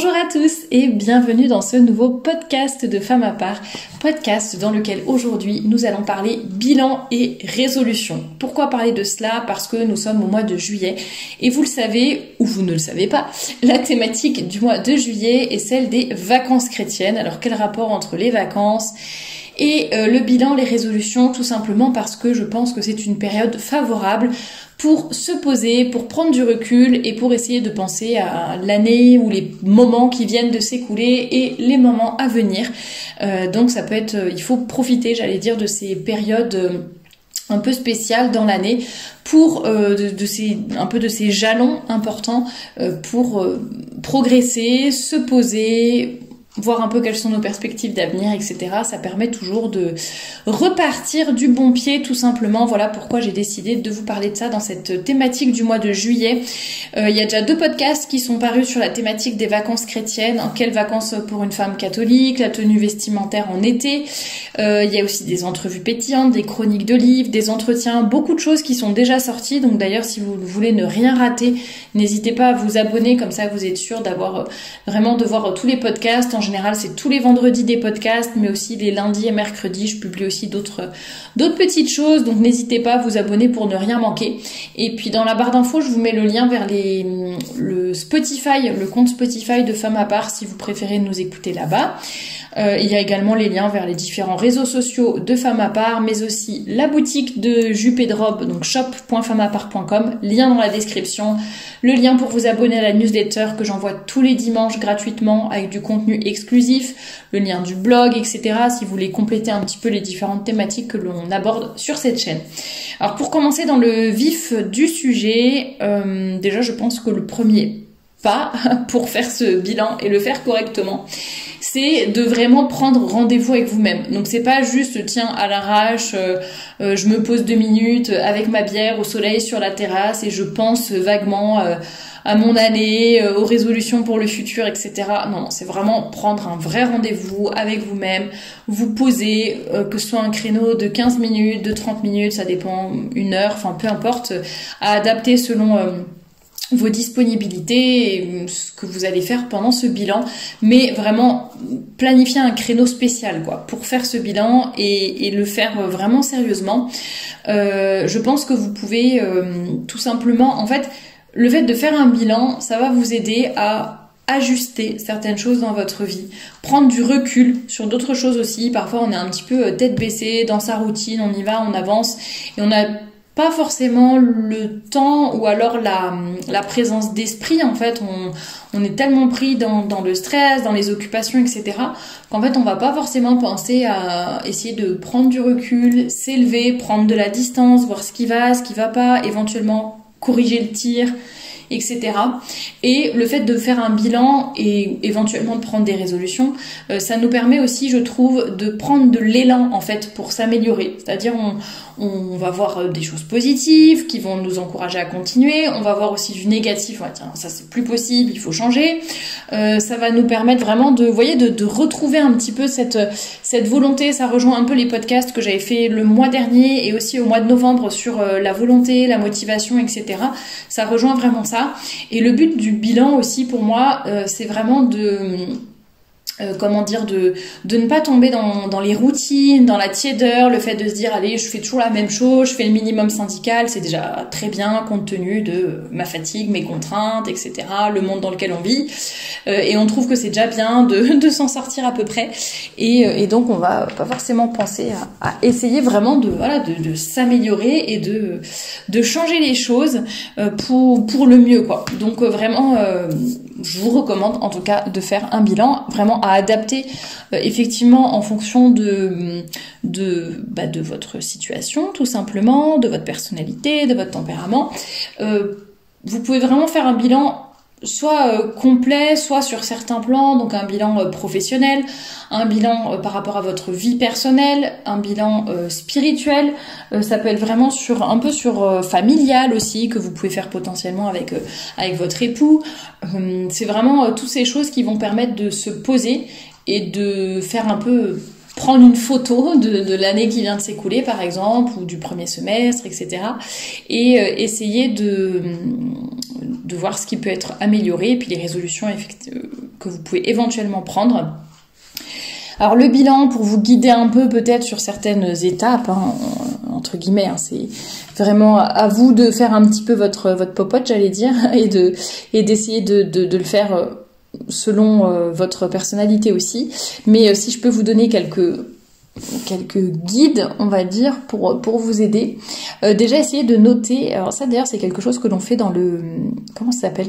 Bonjour à tous et bienvenue dans ce nouveau podcast de Femmes à part, podcast dans lequel aujourd'hui nous allons parler bilan et résolution. Pourquoi parler de cela? Parce que nous sommes au mois de juillet et vous le savez ou vous ne le savez pas, la thématique du mois de juillet est celle des vacances chrétiennes. Alors quel rapport entre les vacances et le bilan, les résolutions? Tout simplement parce que je pense que c'est une période favorable pour se poser, pour prendre du recul et pour essayer de penser à l'année ou les moments qui viennent de s'écouler et les moments à venir. Donc ça peut être, il faut profiter, j'allais dire, de ces périodes un peu spéciales dans l'année pour un peu de ces jalons importants pour progresser, se poser, voir un peu quelles sont nos perspectives d'avenir, etc. Ça permet toujours de repartir du bon pied, tout simplement. Voilà pourquoi j'ai décidé de vous parler de ça dans cette thématique du mois de juillet. Il y a déjà 2 podcasts qui sont parus sur la thématique des vacances chrétiennes. Quelles vacances pour une femme catholique, la tenue vestimentaire en été. Il y a aussi des entrevues pétillantes, des chroniques de livres, des entretiens, beaucoup de choses qui sont déjà sorties. Donc d'ailleurs, si vous voulez ne rien rater, n'hésitez pas à vous abonner, comme ça vous êtes sûr d'avoir vraiment de voir tous les podcasts. En général, c'est tous les vendredis des podcasts, mais aussi les lundis et mercredis. Je publie aussi d'autres petites choses, donc n'hésitez pas à vous abonner pour ne rien manquer. Et puis dans la barre d'infos, je vous mets le lien vers le Spotify, le compte Spotify de Femmes à part, si vous préférez nous écouter là-bas. Il y a également les liens vers les différents réseaux sociaux de Femmes à part, mais aussi la boutique de jupes et de robes, donc shop.femmesapart.com, lien dans la description, le lien pour vous abonner à la newsletter que j'envoie tous les dimanches gratuitement avec du contenu exclusif, le lien du blog, etc. si vous voulez compléter un petit peu les différentes thématiques que l'on aborde sur cette chaîne. Alors pour commencer dans le vif du sujet, déjà je pense que le premier pas pour faire ce bilan et le faire correctement, c'est de vraiment prendre rendez-vous avec vous-même. Donc c'est pas juste tiens à l'arrache, je me pose 2 minutes avec ma bière au soleil sur la terrasse et je pense vaguement à mon année, aux résolutions pour le futur, etc. Non, c'est vraiment prendre un vrai rendez-vous avec vous-même, vous poser, que ce soit un créneau de 15 minutes, de 30 minutes, ça dépend, 1 heure, enfin peu importe, à adapter selon vos disponibilités et ce que vous allez faire pendant ce bilan, mais vraiment planifier un créneau spécial quoi pour faire ce bilan et le faire vraiment sérieusement. Je pense que vous pouvez tout simplement, en fait, le fait de faire un bilan, ça va vous aider à ajuster certaines choses dans votre vie, prendre du recul sur d'autres choses aussi. Parfois on est un petit peu tête baissée dans sa routine, on y va, on avance et on a pas forcément le temps ou alors la présence d'esprit. En fait, on est tellement pris dans le stress, dans les occupations, etc. qu'en fait, on va pas forcément penser à essayer de prendre du recul, s'élever, prendre de la distance, voir ce qui va pas, éventuellement corriger le tir, etc. Et le fait de faire un bilan et éventuellement de prendre des résolutions, ça nous permet aussi, je trouve, de prendre de l'élan en fait pour s'améliorer. C'est-à-dire on va voir des choses positives qui vont nous encourager à continuer, on va voir aussi du négatif, ouais, tiens, ça c'est plus possible, il faut changer. Ça va nous permettre vraiment de retrouver un petit peu cette volonté. Ça rejoint un peu les podcasts que j'avais fait le mois dernier et aussi au mois de novembre sur la volonté, la motivation, etc. Ça rejoint vraiment ça. Et le but du bilan aussi pour moi, c'est vraiment de ne pas tomber dans les routines, dans la tiédeur, le fait de se dire allez je fais toujours la même chose, je fais le minimum syndical, c'est déjà très bien compte tenu de ma fatigue, mes contraintes, etc., le monde dans lequel on vit, et on trouve que c'est déjà bien de s'en sortir à peu près, et donc on va pas forcément penser à essayer vraiment de s'améliorer et de changer les choses pour le mieux quoi. Donc vraiment je vous recommande en tout cas de faire un bilan vraiment à adapter effectivement en fonction de votre situation tout simplement, de votre personnalité, de votre tempérament. Vous pouvez vraiment faire un bilan soit complet, soit sur certains plans, donc un bilan professionnel, un bilan par rapport à votre vie personnelle, un bilan spirituel, ça peut être vraiment un peu sur familial aussi, que vous pouvez faire potentiellement avec votre époux. C'est vraiment toutes ces choses qui vont permettre de se poser et de faire un peu prendre une photo de l'année qui vient de s'écouler par exemple, ou du premier semestre, etc. et essayer de voir ce qui peut être amélioré, et puis les résolutions que vous pouvez éventuellement prendre. Alors le bilan, pour vous guider un peu peut-être sur certaines étapes, hein, entre guillemets, hein, c'est vraiment à vous de faire un petit peu votre popote, j'allais dire, et d'essayer de le faire selon votre personnalité aussi. Mais si je peux vous donner quelques guides, on va dire, pour vous aider. Déjà, essayez de noter. Alors ça, d'ailleurs, c'est quelque chose que l'on fait dans comment ça s'appelle ?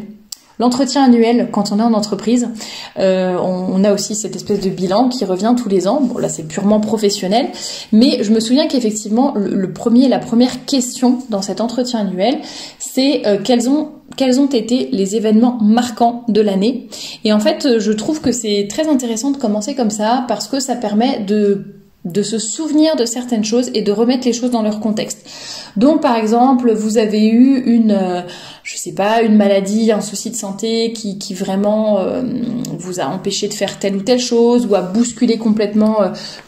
L'entretien annuel, quand on est en entreprise, on a aussi cette espèce de bilan qui revient tous les ans. Bon, là, c'est purement professionnel, mais je me souviens qu'effectivement, la première question dans cet entretien annuel, c'est quels ont été les événements marquants de l'année. Et en fait, je trouve que c'est très intéressant de commencer comme ça, parce que ça permet de se souvenir de certaines choses et de remettre les choses dans leur contexte. Donc, par exemple, vous avez eu une maladie, un souci de santé qui vraiment vous a empêché de faire telle ou telle chose, ou a bousculé complètement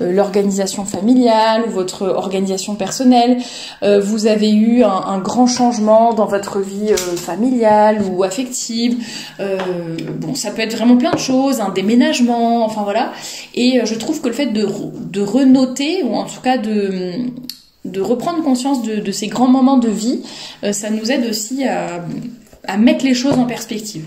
l'organisation familiale ou votre organisation personnelle. Vous avez eu un grand changement dans votre vie familiale ou affective. Ça peut être vraiment plein de choses, un déménagement, enfin voilà. Et je trouve que le fait de renoter, ou en tout cas de reprendre conscience de ces grands moments de vie, ça nous aide aussi à mettre les choses en perspective.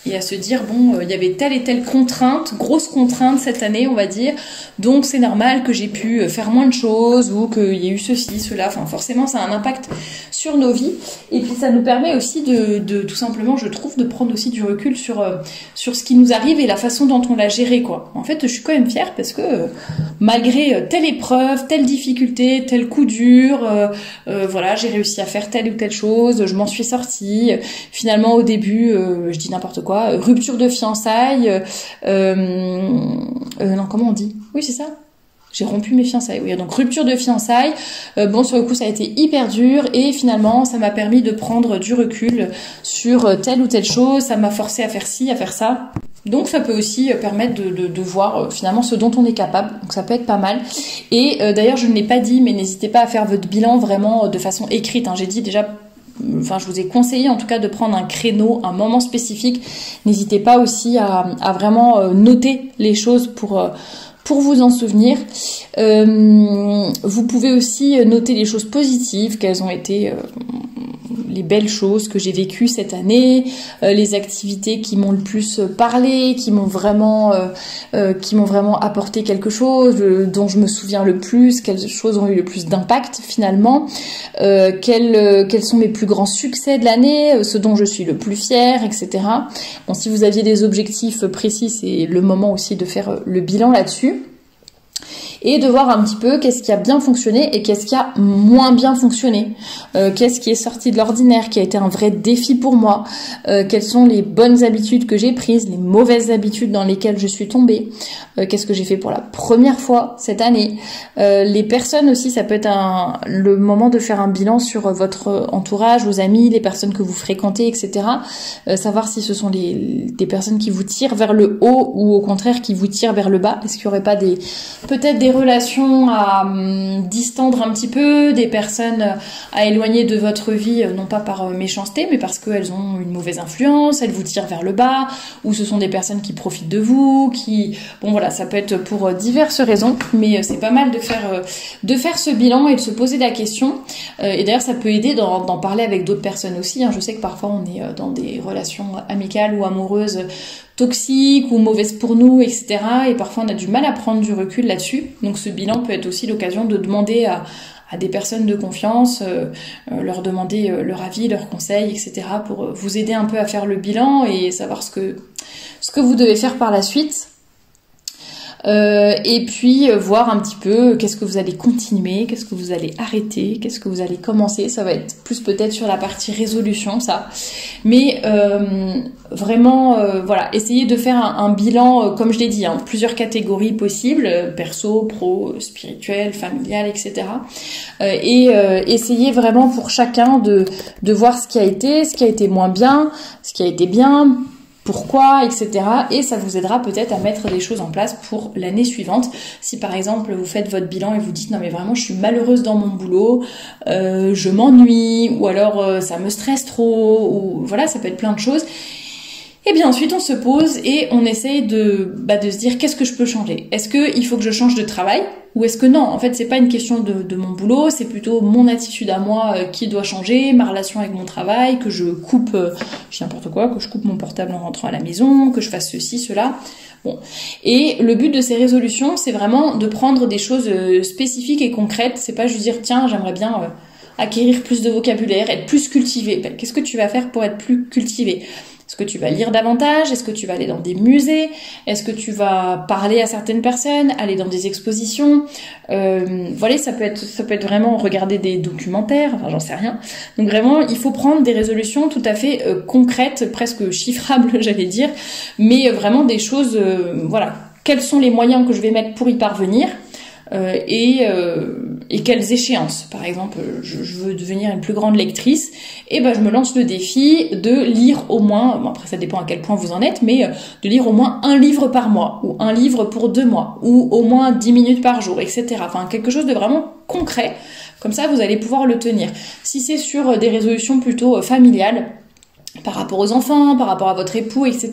Et à se dire, il y avait telle et telle contrainte, grosse contrainte cette année, on va dire, donc c'est normal que j'ai pu faire moins de choses, ou qu'il y ait eu ceci, cela, enfin forcément ça a un impact sur nos vies, et puis ça nous permet aussi de tout simplement, je trouve, de prendre aussi du recul sur ce qui nous arrive et la façon dont on l'a géré, quoi. En fait, je suis quand même fière parce que malgré telle épreuve, telle difficulté, tel coup dur, j'ai réussi à faire telle ou telle chose, je m'en suis sortie. Finalement, au début, je dis n'importe quoi, rupture de fiançailles, non, comment on dit ? Oui, c'est ça. J'ai rompu mes fiançailles, oui, donc rupture de fiançailles, sur le coup ça a été hyper dur, et finalement ça m'a permis de prendre du recul sur telle ou telle chose, ça m'a forcé à faire ci, à faire ça. Donc ça peut aussi permettre de voir finalement ce dont on est capable, donc ça peut être pas mal. Et d'ailleurs je ne l'ai pas dit, mais n'hésitez pas à faire votre bilan vraiment de façon écrite, hein. J'ai dit déjà, je vous ai conseillé en tout cas de prendre un créneau, un moment spécifique. N'hésitez pas aussi à vraiment noter les choses pour vous en souvenir. Vous pouvez aussi noter les choses positives, quelles ont été les belles choses que j'ai vécues cette année, les activités qui m'ont le plus parlé, qui m'ont vraiment apporté quelque chose, dont je me souviens le plus, quelles choses ont eu le plus d'impact finalement, quels sont mes plus grands succès de l'année, ce dont je suis le plus fière, etc. Bon, si vous aviez des objectifs précis, c'est le moment aussi de faire le bilan là-dessus. Et de voir un petit peu qu'est-ce qui a bien fonctionné et qu'est-ce qui a moins bien fonctionné, qu'est-ce qui est sorti de l'ordinaire, qui a été un vrai défi pour moi, quelles sont les bonnes habitudes que j'ai prises, les mauvaises habitudes dans lesquelles je suis tombée, qu'est-ce que j'ai fait pour la première fois cette année. Les personnes aussi, ça peut être le moment de faire un bilan sur votre entourage, vos amis, les personnes que vous fréquentez, etc. Savoir si ce sont des personnes qui vous tirent vers le haut ou au contraire qui vous tirent vers le bas. Est-ce qu'il n'y aurait pas peut-être des relations à distendre un petit peu, des personnes à éloigner de votre vie, non pas par méchanceté, mais parce qu'elles ont une mauvaise influence, elles vous tirent vers le bas, ou ce sont des personnes qui profitent de vous, ça peut être pour diverses raisons, mais c'est pas mal de faire ce bilan et de se poser la question. Et d'ailleurs, ça peut aider d'en parler avec d'autres personnes aussi, hein. Je sais que parfois on est dans des relations amicales ou amoureuses toxiques ou mauvaises pour nous, etc. Et parfois on a du mal à prendre du recul là-dessus. Donc ce bilan peut être aussi l'occasion de demander à des personnes de confiance, leur demander leur avis, leurs conseils, etc. pour vous aider un peu à faire le bilan et savoir ce que vous devez faire par la suite. Et puis voir un petit peu qu'est-ce que vous allez continuer, qu'est-ce que vous allez arrêter, qu'est-ce que vous allez commencer. Ça va être plus peut-être sur la partie résolution, ça. Mais vraiment, essayez de faire un bilan, comme je l'ai dit, plusieurs catégories possibles, perso, pro, spirituel, familial, etc. Et essayez vraiment pour chacun de voir ce qui a été moins bien, ce qui a été bien, pourquoi, etc. Et ça vous aidera peut-être à mettre des choses en place pour l'année suivante. Si par exemple vous faites votre bilan et vous dites non mais vraiment je suis malheureuse dans mon boulot, je m'ennuie, ou alors ça me stresse trop, ou voilà, ça peut être plein de choses. Et bien ensuite on se pose et on essaye de se dire qu'est-ce que je peux changer. Est-ce qu'il faut que je change de travail ou est-ce que non? En fait c'est pas une question de mon boulot, c'est plutôt mon attitude à moi qui doit changer, ma relation avec mon travail, que je coupe, je dis n'importe quoi, que je coupe mon portable en rentrant à la maison, que je fasse ceci, cela. Bon. Et le but de ces résolutions c'est vraiment de prendre des choses spécifiques et concrètes. C'est pas juste dire tiens j'aimerais bien acquérir plus de vocabulaire, être plus cultivé. Ben, qu'est-ce que tu vas faire pour être plus cultivé? Est-ce que tu vas lire davantage? Est-ce que tu vas aller dans des musées? Est-ce que tu vas parler à certaines personnes? Aller dans des expositions? Voilà, ça peut être vraiment regarder des documentaires, enfin j'en sais rien. Donc vraiment, il faut prendre des résolutions tout à fait concrètes, presque chiffrables, j'allais dire, mais vraiment des choses, voilà. Quels sont les moyens que je vais mettre pour y parvenir? Et quelles échéances. Par exemple, je veux devenir une plus grande lectrice, et ben je me lance le défi de lire au moins, bon après ça dépend à quel point vous en êtes, mais de lire au moins un livre par mois, ou un livre pour 2 mois, ou au moins 10 minutes par jour, etc. Enfin quelque chose de vraiment concret, comme ça vous allez pouvoir le tenir. Si c'est sur des résolutions plutôt familiales, par rapport aux enfants, par rapport à votre époux, etc.,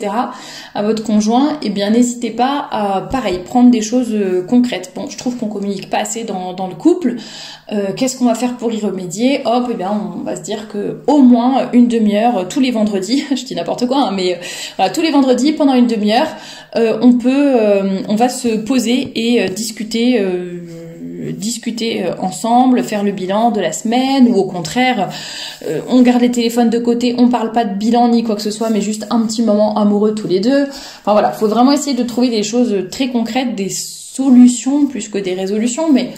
à votre conjoint, eh bien n'hésitez pas à, pareil, prendre des choses concrètes. Bon, je trouve qu'on communique pas assez dans le couple. Qu'est-ce qu'on va faire pour y remédier? Hop, eh bien on va se dire que au moins une demi-heure tous les vendredis, je dis n'importe quoi, hein, mais voilà, tous les vendredis pendant une demi-heure, on va se poser et discuter ensemble, faire le bilan de la semaine, ou au contraire, on garde les téléphones de côté, on parle pas de bilan ni quoi que ce soit, mais juste un petit moment amoureux tous les deux. Enfin voilà, faut vraiment essayer de trouver des choses très concrètes, des solutions plus que des résolutions, mais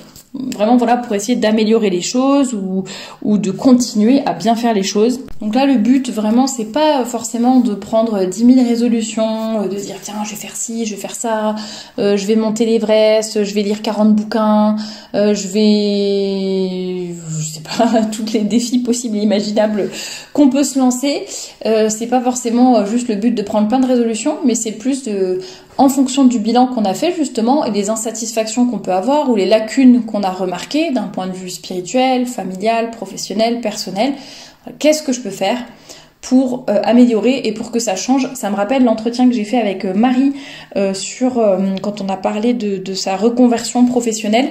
vraiment voilà pour essayer d'améliorer les choses ou de continuer à bien faire les choses. Donc là le but vraiment c'est pas forcément de prendre 10 000 résolutions, de dire tiens je vais faire ci, je vais faire ça, je vais monter l'Everest, je vais lire 40 bouquins, je sais pas tous les défis possibles et imaginables qu'on peut se lancer. C'est pas forcément juste le but de prendre plein de résolutions, mais c'est plus en fonction du bilan qu'on a fait justement et des insatisfactions qu'on peut avoir ou les lacunes qu'on a remarquées d'un point de vue spirituel, familial, professionnel, personnel. Qu'est-ce que je peux faire pour améliorer et pour que ça change? Ça me rappelle l'entretien que j'ai fait avec Marie quand on a parlé de sa reconversion professionnelle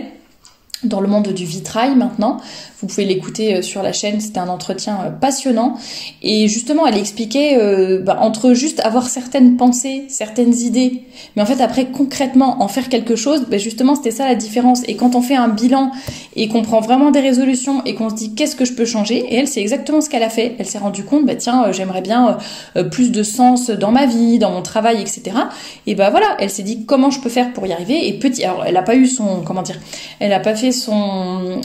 dans le monde du vitrail maintenant. Vous pouvez l'écouter sur la chaîne, c'était un entretien passionnant. Et justement, elle expliquait entre juste avoir certaines pensées, certaines idées, mais en fait après concrètement en faire quelque chose, justement c'était ça la différence. Et quand on fait un bilan et qu'on prend vraiment des résolutions et qu'on se dit qu'est-ce que je peux changer, et elle c'est exactement ce qu'elle a fait. Elle s'est rendue compte, j'aimerais bien plus de sens dans ma vie, dans mon travail, etc. Et voilà, elle s'est dit comment je peux faire pour y arriver. Et alors elle a pas eu elle a pas fait son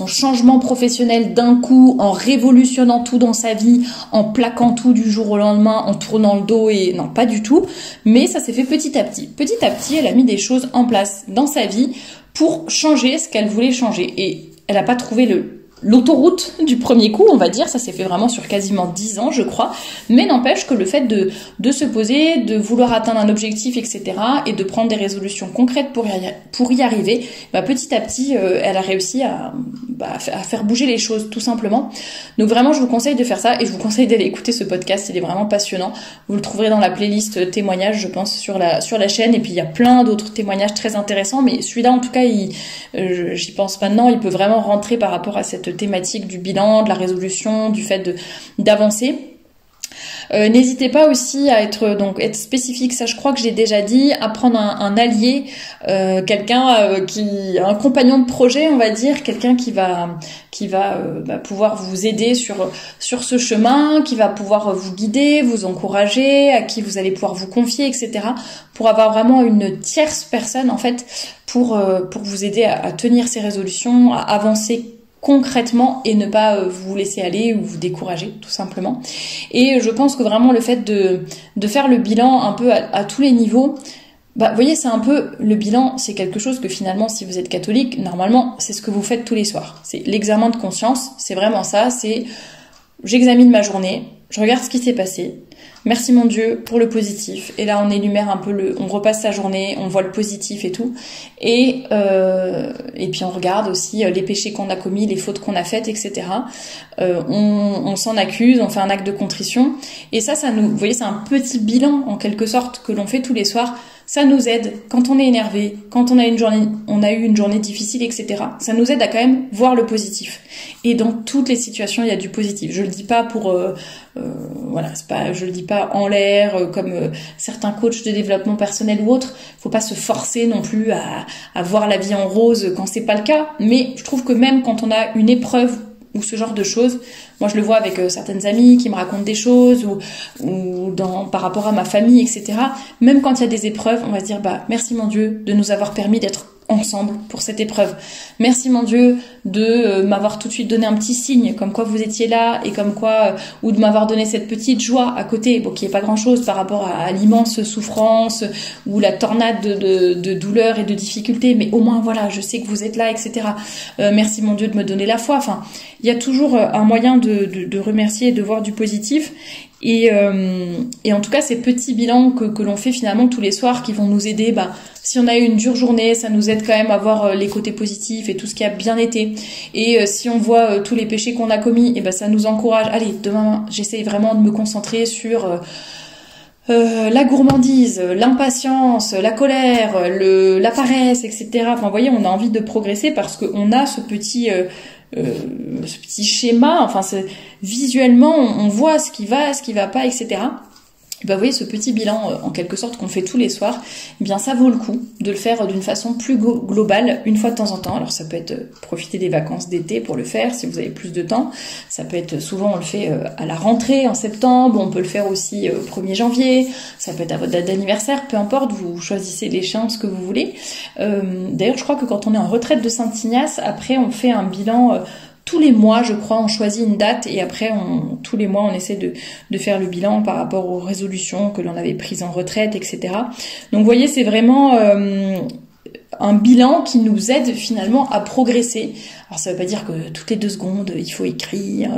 changement professionnel d'un coup en révolutionnant tout dans sa vie, en plaquant tout du jour au lendemain, en tournant le dos et non pas du tout, mais ça s'est fait petit à petit. Petit à petit, elle a mis des choses en place dans sa vie pour changer ce qu'elle voulait changer et elle n'a pas trouvé l'autoroute du premier coup, on va dire, ça s'est fait vraiment sur quasiment 10 ans, je crois, mais n'empêche que le fait de se poser, de vouloir atteindre un objectif, etc., et de prendre des résolutions concrètes pour y arriver, petit à petit, elle a réussi à faire bouger les choses, tout simplement. Donc vraiment, je vous conseille de faire ça, et je vous conseille d'aller écouter ce podcast, il est vraiment passionnant. Vous le trouverez dans la playlist témoignages, je pense, sur la chaîne, et puis il y a plein d'autres témoignages très intéressants, mais celui-là, en tout cas, j'y pense maintenant, il peut vraiment rentrer par rapport à cette thématique du bilan, de la résolution, du fait d'avancer. N'hésitez pas aussi à être spécifique, ça je crois que j'ai déjà dit, à prendre un allié, quelqu'un un compagnon de projet, on va dire, quelqu'un qui va pouvoir vous aider sur ce chemin, qui va pouvoir vous guider, vous encourager, à qui vous allez pouvoir vous confier, etc. pour avoir vraiment une tierce personne en fait pour vous aider à tenir ces résolutions, à avancer concrètement et ne pas vous laisser aller ou vous décourager tout simplement. Et je pense que vraiment le fait de faire le bilan un peu à tous les niveaux, vous voyez, c'est un peu le bilan, c'est quelque chose que finalement si vous êtes catholique, normalement c'est ce que vous faites tous les soirs. C'est l'examen de conscience, c'est vraiment ça, c'est j'examine ma journée, je regarde ce qui s'est passé. Merci mon Dieu pour le positif. Et là, on énumère un peu on repasse sa journée, on voit le positif et tout. Et puis on regarde aussi les péchés qu'on a commis, les fautes qu'on a faites, etc. On s'en accuse, on fait un acte de contrition. Et ça vous voyez, c'est un petit bilan en quelque sorte que l'on fait tous les soirs. Ça nous aide quand on est énervé, quand on a eu une journée difficile, etc. Ça nous aide à quand même voir le positif. Et dans toutes les situations, il y a du positif. Je le dis pas pour, je le dis pas en l'air comme certains coachs de développement personnel ou autres. Faut pas se forcer non plus à voir la vie en rose quand c'est pas le cas. Mais je trouve que même quand on a une épreuve ou ce genre de choses. Moi, je le vois avec certaines amies qui me racontent des choses ou par rapport à ma famille, etc. Même quand il y a des épreuves, on va se dire, merci mon Dieu de nous avoir permis d'être ensemble pour cette épreuve. Merci mon Dieu de m'avoir tout de suite donné un petit signe comme quoi vous étiez là et comme quoi ou de m'avoir donné cette petite joie à côté, qui est pas grand chose par rapport à l'immense souffrance ou la tornade de douleur et de difficultés, mais au moins voilà, je sais que vous êtes là, etc. Merci mon Dieu de me donner la foi. Enfin, il y a toujours un moyen de remercier et de voir du positif. Et en tout cas, ces petits bilans que l'on fait finalement tous les soirs qui vont nous aider, si on a eu une dure journée, ça nous aide quand même à voir les côtés positifs et tout ce qui a bien été. Et si on voit tous les péchés qu'on a commis, ça nous encourage. Allez, demain, j'essaye vraiment de me concentrer sur la gourmandise, l'impatience, la colère, la paresse, etc. Enfin, vous voyez, on a envie de progresser parce qu'on a ce petit schéma, visuellement on voit ce qui va pas, etc. Vous voyez, ce petit bilan en quelque sorte qu'on fait tous les soirs, ça vaut le coup de le faire d'une façon plus globale une fois de temps en temps. Alors ça peut être profiter des vacances d'été pour le faire si vous avez plus de temps. Ça peut être souvent on le fait à la rentrée en septembre, on peut le faire aussi au 1er janvier, ça peut être à votre date d'anniversaire, peu importe, vous choisissez l'échéance que vous voulez. D'ailleurs je crois que quand on est en retraite de Saint-Ignace, après on fait un bilan tous les mois, je crois, on choisit une date et après, tous les mois, on essaie de faire le bilan par rapport aux résolutions que l'on avait prises en retraite, etc. Donc, vous voyez, c'est vraiment un bilan qui nous aide finalement à progresser. Alors ça veut pas dire que toutes les 2 secondes il faut écrire,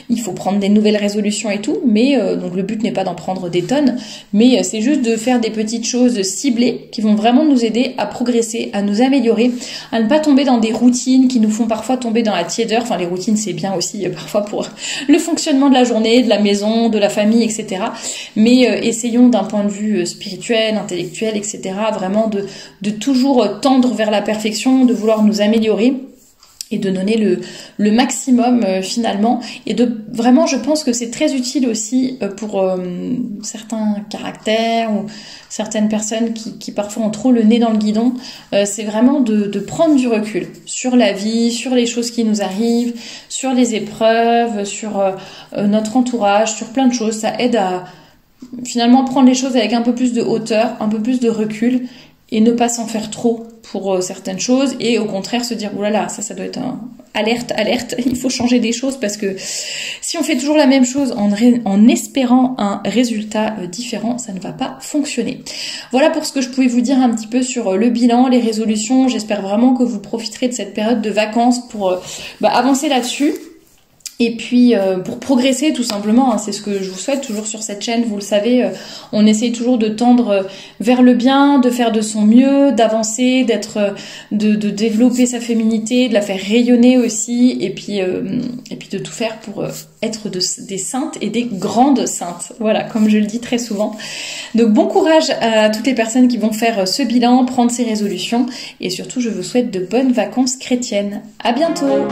il faut prendre des nouvelles résolutions et tout, mais donc le but n'est pas d'en prendre des tonnes, mais c'est juste de faire des petites choses ciblées qui vont vraiment nous aider à progresser, à nous améliorer, à ne pas tomber dans des routines qui nous font parfois tomber dans la tiédeur. Enfin les routines c'est bien aussi parfois pour le fonctionnement de la journée, de la maison, de la famille, etc. Mais essayons d'un point de vue spirituel, intellectuel, etc. vraiment de toujours tendre vers la perfection, de vouloir nous améliorer et de donner le maximum finalement, et de vraiment, je pense que c'est très utile aussi pour certains caractères ou certaines personnes qui parfois ont trop le nez dans le guidon, c'est vraiment de prendre du recul sur la vie, sur les choses qui nous arrivent, sur les épreuves, sur notre entourage, sur plein de choses. Ça aide à finalement prendre les choses avec un peu plus de hauteur, un peu plus de recul, et ne pas s'en faire trop pour certaines choses, et au contraire se dire oulala, ça doit être un alerte, il faut changer des choses, parce que si on fait toujours la même chose en espérant un résultat différent, ça ne va pas fonctionner. Voilà pour ce que je pouvais vous dire un petit peu sur le bilan, les résolutions. J'espère vraiment que vous profiterez de cette période de vacances pour avancer là-dessus. Et puis pour progresser tout simplement, c'est ce que je vous souhaite toujours sur cette chaîne, vous le savez, on essaye toujours de tendre vers le bien, de faire de son mieux, d'avancer, de développer sa féminité, de la faire rayonner aussi, et puis de tout faire pour être des saintes et des grandes saintes. Voilà, comme je le dis très souvent. Donc bon courage à toutes les personnes qui vont faire ce bilan, prendre ces résolutions, et surtout je vous souhaite de bonnes vacances chrétiennes. À bientôt.